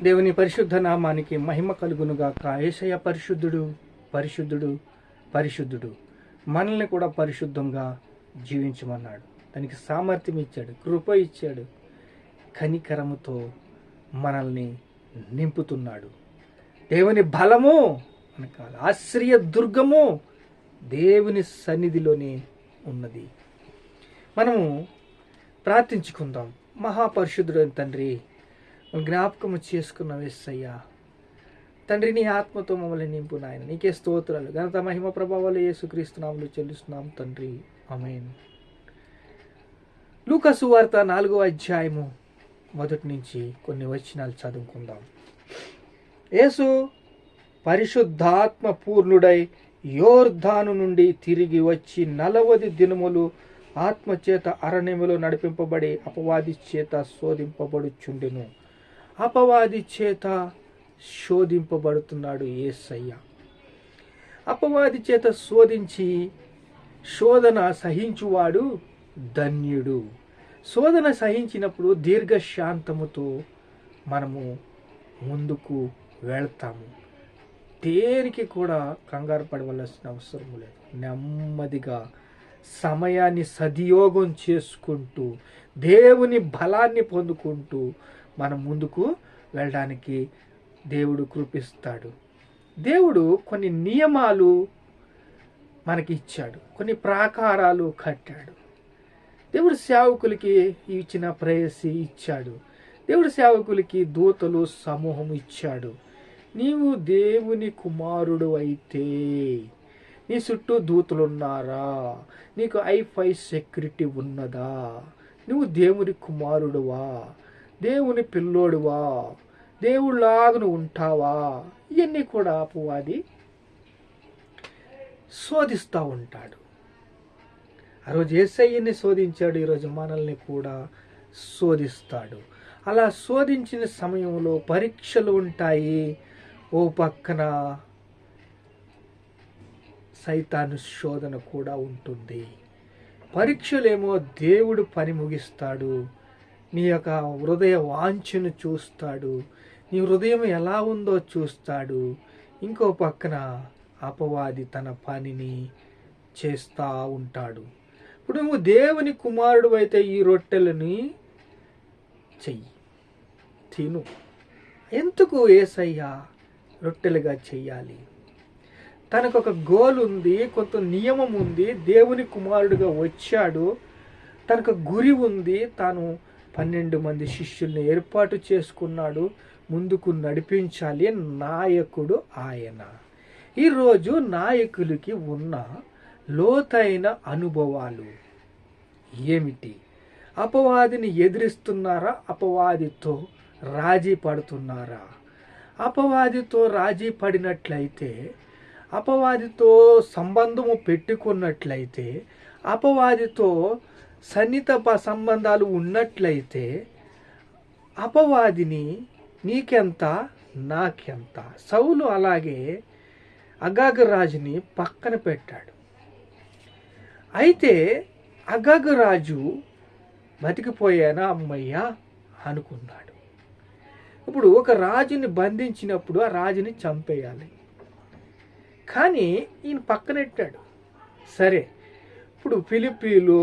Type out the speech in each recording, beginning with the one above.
దేవుని పరిశుద్ధ నామానికి మహిమ కలుగునుగాక. యేసయ్య పరిశుద్ధుడు, పరిశుద్ధుడు, పరిశుద్ధుడు. మనల్ని కూడా పరిశుద్ధంగా జీవించమన్నాడు. దానికి సామర్థ్యం ఇచ్చాడు, కృప ఇచ్చాడు, కనికరముతో మనల్ని నింపుతున్నాడు. దేవుని బలము అనకాల ఆశ్రయ దుర్గము దేవుని సన్నిధిలోనే ఉన్నది. మనము ప్రార్థించుకుందాం. మహాపరిశుద్ధుడైన తండ్రి, జ్ఞాపకము చేసుకున్న యేసయ్యా, తండ్రి నీ ఆత్మతో మమ్మల్ని నింపు నాయన. నీకే స్తోత్రాలు, ఘనత, మహిమ, ప్రభావాలు యేసుక్రీస్తు నామములో చెల్లిస్తున్నాం తండ్రి, ఆమేన్. లూకా సువార్త 4వ అధ్యాయము మొదటి నుంచి కొన్ని వచనాలు చదువుకుందాం. యేసు పరిశుద్ధాత్మ పూర్ణుడై యోర్దాను నుండి తిరిగి వచ్చి 40 దినములు ఆత్మచేత అరణ్యములో నడిపింపబడి అపవాది చేత శోధింపబడుచుండెను. అపవాది చేత శోధింపబడుతున్నాడు యేసయ్య. అపవాది చేత శోధన సహించువాడు ధన్యుడు. శోధన సహించినప్పుడు దీర్ఘశాంతముతో మనము ముందుకు వెళ్తాము. దేనికి కూడా కంగారు పడవలసిన అవసరం లేదు. నెమ్మదిగా సమయాన్ని సద్వినియోగం చేసుకుంటూ దేవుని బలాన్ని పొందుకుంటూ మనం ముందుకు వెళ్ళడానికి దేవుడు కృపిస్తాడు. దేవుడు కొన్ని నియమాలు మనకి ఇచ్చాడు, కొన్ని ప్రాకారాలు కట్టాడు. దేవుడు సేవకులకి ఇచ్చిన ప్రేయసి ఇచ్చాడు. దేవుడు సేవకులకి దూతలు సమూహం ఇచ్చాడు. నీవు దేవుని కుమారుడు అయితే నీ చుట్టూ దూతలున్నారా? నీకు ఐ5 సెక్యూరిటీ ఉన్నదా? నువ్వు దేవుని కుమారుడువా? దేవుని పిల్లోడువా? దేవుళ్ళలాగా నువ్వు ఉంటావా? ఇవన్నీ కూడా అపవాది శోధిస్తూ ఉంటాడు. ఆ రోజు యేసయ్యని శోధించాడు, ఈరోజు మనల్ని కూడా శోధిస్తాడు. అలా శోధించిన సమయంలో పరీక్షలు ఉంటాయి. ఓ పక్కన సైతాను శోధన కూడా ఉంటుంది. పరీక్షలేమో దేవుడు పని ముగిస్తాడు. నీ యొక్క హృదయ వాంఛను చూస్తాడు, నీ హృదయం ఎలా ఉందో చూస్తాడు. ఇంకో పక్కన అపవాది తన పనిని చేస్తూ ఉంటాడు. ఇప్పుడు నువ్వు దేవుని కుమారుడు అయితే ఈ రొట్టెలని చెయ్యి, తిను. ఎందుకు యేసయ్య రొట్టెలుగా చెయ్యాలి? తనకు ఒక గోల్ ఉంది, కొంత నియమం ఉంది. దేవుని కుమారుడుగా వచ్చాడు, తనకు గురి ఉంది. తాను 12 మంది శిష్యుల్ని ఏర్పాటు చేసుకున్నాడు, ముందుకు నడిపించాలి. నాయకుడు ఆయన. ఈరోజు నాయకులకి ఉన్న లోతైన అనుభవాలు ఏమిటి? అపవాదిని ఎదిరిస్తున్నారా? అపవాదితో రాజీ పడుతున్నారా? అపవాదితో రాజీ పడినట్లయితే, అపవాదితో సంబంధము పెట్టుకున్నట్లయితే, అపవాదితో సన్నిహిత సంబంధాలు ఉన్నట్లయితే, అపవాదిని నీకెంత నాకెంత. సౌలు అలాగే అగాగు రాజుని పక్కన పెట్టాడు. అయితే అగాగు రాజు బతికిపోయానా అమ్మయ్యా అనుకున్నాడు. ఇప్పుడు ఒక రాజుని బంధించినప్పుడు ఆ రాజుని చంపేయాలి, కానీ ఈయన పక్కనెట్టాడు. సరే, ఇప్పుడు ఫిలిప్పీలో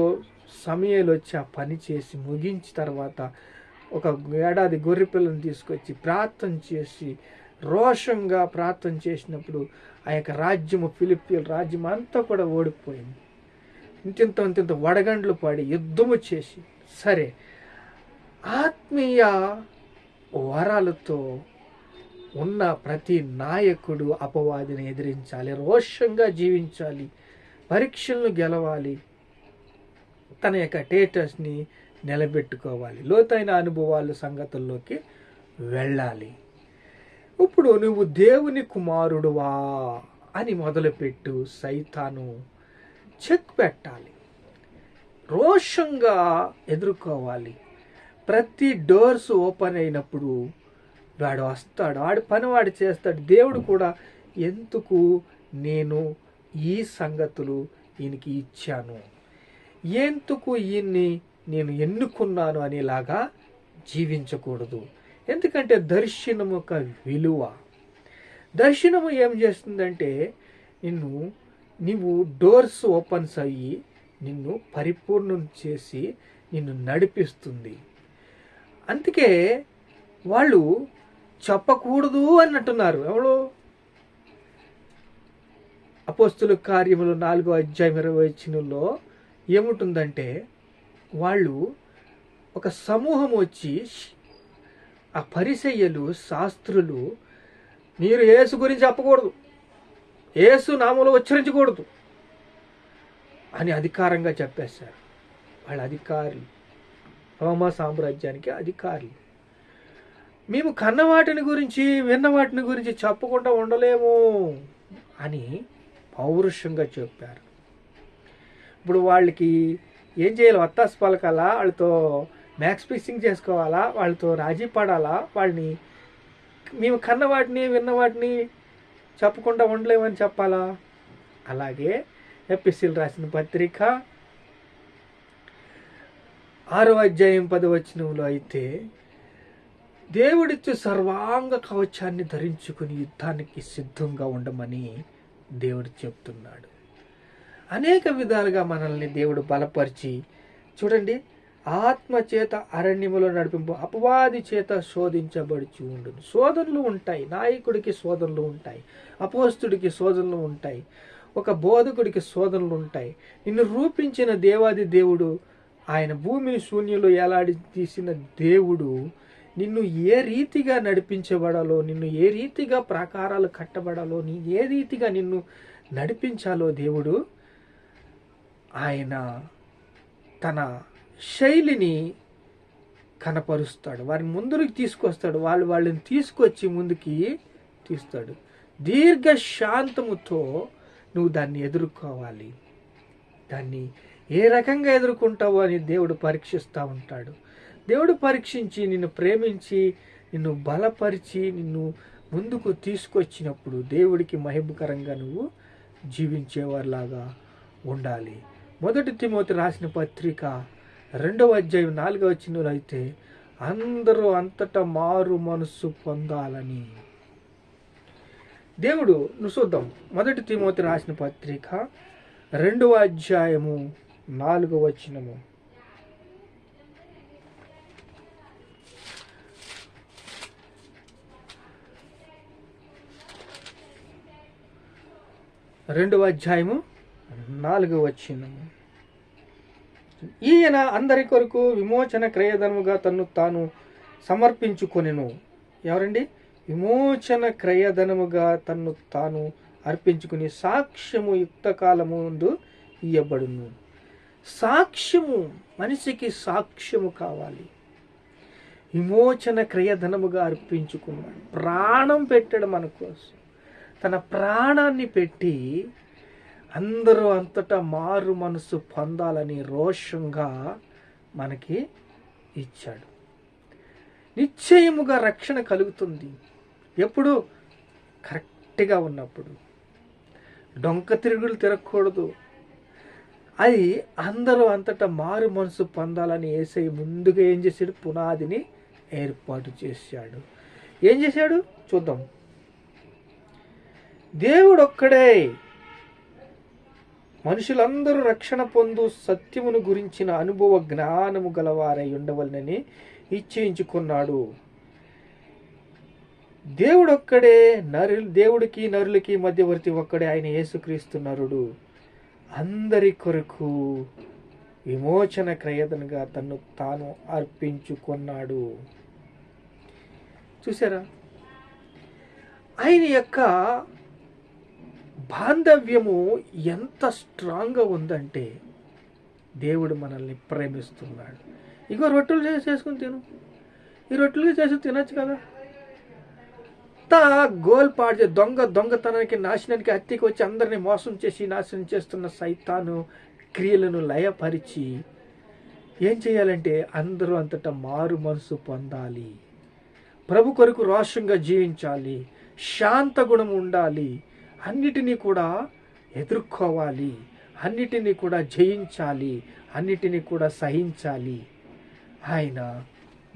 సమయాలు వచ్చి ఆ పని చేసి ముగించి తర్వాత ఒక ఏడాది గొర్రె పిల్లని తీసుకొచ్చి ప్రార్థన చేసి రోషంగా ప్రార్థన చేసినప్పుడు ఆ యొక్క రాజ్యము, ఫిలిప్పీల రాజ్యం అంతా కూడా ఓడిపోయింది. ఇంతింత వడగండ్లు పడి యుద్ధము చేసి, సరే, ఆత్మీయ వరాలతో ఉన్న ప్రతి నాయకుడు అపవాదిని ఎదిరించాలి, రోషంగా జీవించాలి, పరీక్షలను గెలవాలి, తన యొక్క స్టేటస్ని నిలబెట్టుకోవాలి, లోతైన అనుభవాలు సంగతుల్లోకి వెళ్ళాలి. ఇప్పుడు నువ్వు దేవుని కుమారుడువా అని మొదలుపెట్టు. సైతాను చెక్ పెట్టాలి, రోషంగా ఎదుర్కోవాలి. ప్రతి డోర్స్ ఓపెన్ అయినప్పుడు వాడు వస్తాడు, వాడి పని వాడు చేస్తాడు. దేవుడు కూడా ఎందుకు నేను ఈ సంగతులు ఈయనకి ఇచ్చాను, ఎందుకు ఈయన్ని నేను ఎన్నుకున్నాను అనేలాగా జీవించకూడదు. ఎందుకంటే దర్శనము ఒక విలువ. దర్శనము ఏం చేస్తుందంటే నీవు డోర్స్ ఓపెన్స్ అయ్యి నిన్ను పరిపూర్ణం చేసి నిన్ను నడిపిస్తుంది. అందుకే వాళ్ళు చెప్పకూడదు అన్నట్టున్నారు. ఎవరు? అపోస్తుల కార్యములు 4:20 ఏముంటుందంటే, వాళ్ళు ఒక సమూహం వచ్చి, ఆ పరిసయ్యులు శాస్త్రులు, మీరు యేసు గురించి చెప్పకూడదు, యేసు నామములో ఉచ్చరించకూడదు అని అధికారంగా చెప్పేశారు. వాళ్ళ అధికారులు, రోమా సామ్రాజ్యానికి అధికారులు. మేము కన్న వాటిని గురించి విన్న వాటిని గురించి చెప్పకుండా ఉండలేము అని పౌరుషంగా చెప్పారు. ఇప్పుడు వాళ్ళకి ఏం చేయాలి? వత్తాసు పలకాలా? వాళ్ళతో మ్యాక్స్ ఫిక్సింగ్ చేసుకోవాలా? వాళ్ళతో రాజీ పడాలా? వాళ్ళని మేము కన్న వాటిని విన్న వాటిని చెప్పకుండా ఉండలేమని చెప్పాలా? అలాగే ఎపిసిల్ రాసిన పత్రిక 6:10 అయితే, దేవుడిచ్చే సర్వాంగ కవచాన్ని ధరించుకుని యుద్ధానికి సిద్ధంగా ఉండమని దేవుడు చెప్తున్నాడు. అనేక విధాలుగా మనల్ని దేవుడు బలపరిచి, చూడండి, ఆత్మచేత అరణ్యములో నడిపింపు, అపవాది చేత శోధించబడుచు ఉండును. శోధనలు ఉంటాయి, నాయకుడికి శోధనలు ఉంటాయి, అపోస్తుడికి శోధనలు ఉంటాయి, ఒక బోధకుడికి శోధనలు ఉంటాయి. నిన్ను రూపించిన దేవాది దేవుడు, ఆయన భూమిని శూన్యంలో ఏలాడి తీసిన దేవుడు నిన్ను ఏ రీతిగా నడిపించబడాలో, నిన్ను ఏ రీతిగా ప్రాకారాలు కట్టబడాలో, ఏ రీతిగా నిన్ను నడిపించాలో దేవుడు ఆయన తన శైలిని కనపరుస్తాడు. వారిని ముందుకు తీసుకొస్తాడు. వాళ్ళని తీసుకొచ్చి ముందుకి తీస్తాడు. దీర్ఘ శాంతముతో నువ్వు దాన్ని ఎదుర్కోవాలి. దాన్ని ఏ రకంగా ఎదుర్కొంటావో అని దేవుడు పరీక్షిస్తూ ఉంటాడు. దేవుడు పరీక్షించి నిన్ను ప్రేమించి నిన్ను బలపరిచి నిన్ను ముందుకు తీసుకొచ్చినప్పుడు దేవుడికి మహిమకరంగా నువ్వు జీవించేవారిలాగా ఉండాలి. 1 తిమోతి రాసిన పత్రిక 2:4 అయితే, అందరూ అంతటా మారు మనస్సు పొందాలని దేవుడు. నువ్వు చూద్దాం, 1 తిమోతి రాసిన పత్రిక 2:4 2:4 ఈయన అందరి కొరకు విమోచన క్రయధనముగా తన్ను తాను సమర్పించుకొనెను. ఎవరండి? విమోచన క్రయధనముగా తన్ను తాను అర్పించుకుని సాక్ష్యము యుక్త కాలము ముందు ఇయ్యబడును. సాక్ష్యము, మనిషికి సాక్ష్యము కావాలి. విమోచన క్రయధనముగా అర్పించుకున్నాడు. ప్రాణం పెట్టాడు మన కోసం. తన ప్రాణాన్ని పెట్టి అందరూ అంతటా మారు మనసు పొందాలని రోషంగా మనకి ఇచ్చాడు. నిశ్చయముగా రక్షణ కలుగుతుంది. ఎప్పుడు? కరెక్ట్గా ఉన్నప్పుడు. డొంక తిరుగులు తిరగకూడదు. అది అందరూ అంతటా మారు మనసు పొందాలని యేసయ్య ముందుగా ఏం చేశాడు? పునాదిని ఏర్పాటు చేశాడు. ఏం చేశాడు చూద్దాం. దేవుడు ఒక్కడే మనుషులందరూ రక్షణ పొందు సత్యమును గురించిన అనుభవ జ్ఞానము గలవారై ఉండవలనని నిశ్చయించుకున్నాడు. దేవుడొక్కడే, దేవుడికి నరులకి మధ్యవర్తి ఒక్కడే, ఆయన యేసుక్రీస్తు నరుడు. అందరి కొరకు విమోచన క్రయధనగా తన్ను తాను అర్పించుకున్నాడు. చూసారా? ఆయన యొక్క బాంధవ్యము ఎంత స్ట్రాంగ్గా ఉందంటే, దేవుడు మనల్ని ప్రేమిస్తున్నాడు. ఇగో రొట్టెలు చేసుకుని తిను, ఈ రొట్టెలు చేసి తినచ్చు కదా. గోల్ పాడు దొంగతనానికి, నాశనానికి, హత్యకి వచ్చి అందరినీ మోసం చేసి నాశనం చేస్తున్న సైతాను క్రియలను లయపరిచి ఏం చేయాలంటే అందరూ అంతటా మారు మనసు పొందాలి. ప్రభు కొరకు రోషంగా జీవించాలి. శాంత గుణం ఉండాలి. అన్నిటినీ కూడా ఎదుర్కోవాలి. అన్నిటినీ కూడా జయించాలి. అన్నిటినీ కూడా సహించాలి. ఆయన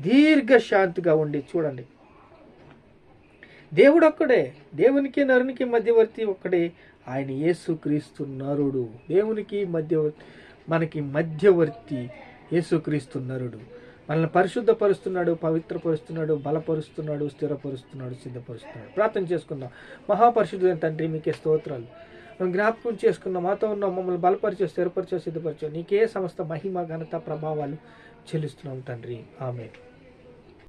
దీర్ఘశాంతిగా ఉండి చూడండి. దేవుడు ఒక్కడే, దేవునికి నరునికి మధ్యవర్తి ఒక్కడే, ఆయన యేసుక్రీస్తు నరుడు. దేవునికి మనకి మధ్యవర్తి యేసుక్రీస్తు నరుడు. మనల్ని పరిశుద్ధపరుస్తున్నాడు, పవిత్రపరుస్తున్నాడు, బలపరుస్తున్నాడు, స్థిరపరుస్తున్నాడు, సిద్ధపరుస్తున్నాడు. ప్రార్థన చేసుకుందాం. మహాపరిశుద్ధుడైన తండ్రి, మీకే స్తోత్రాలు. మనం జ్ఞాపకం చేసుకున్నాం, మాతో ఉన్న మమ్మల్ని బలపరిచే, స్థిరపరిచే, సిద్ధపరిచే నీకే సమస్త మహిమ, ఘనత, ప్రభావాలు చెల్లిస్తున్నాం తండ్రి. ఆమేన్.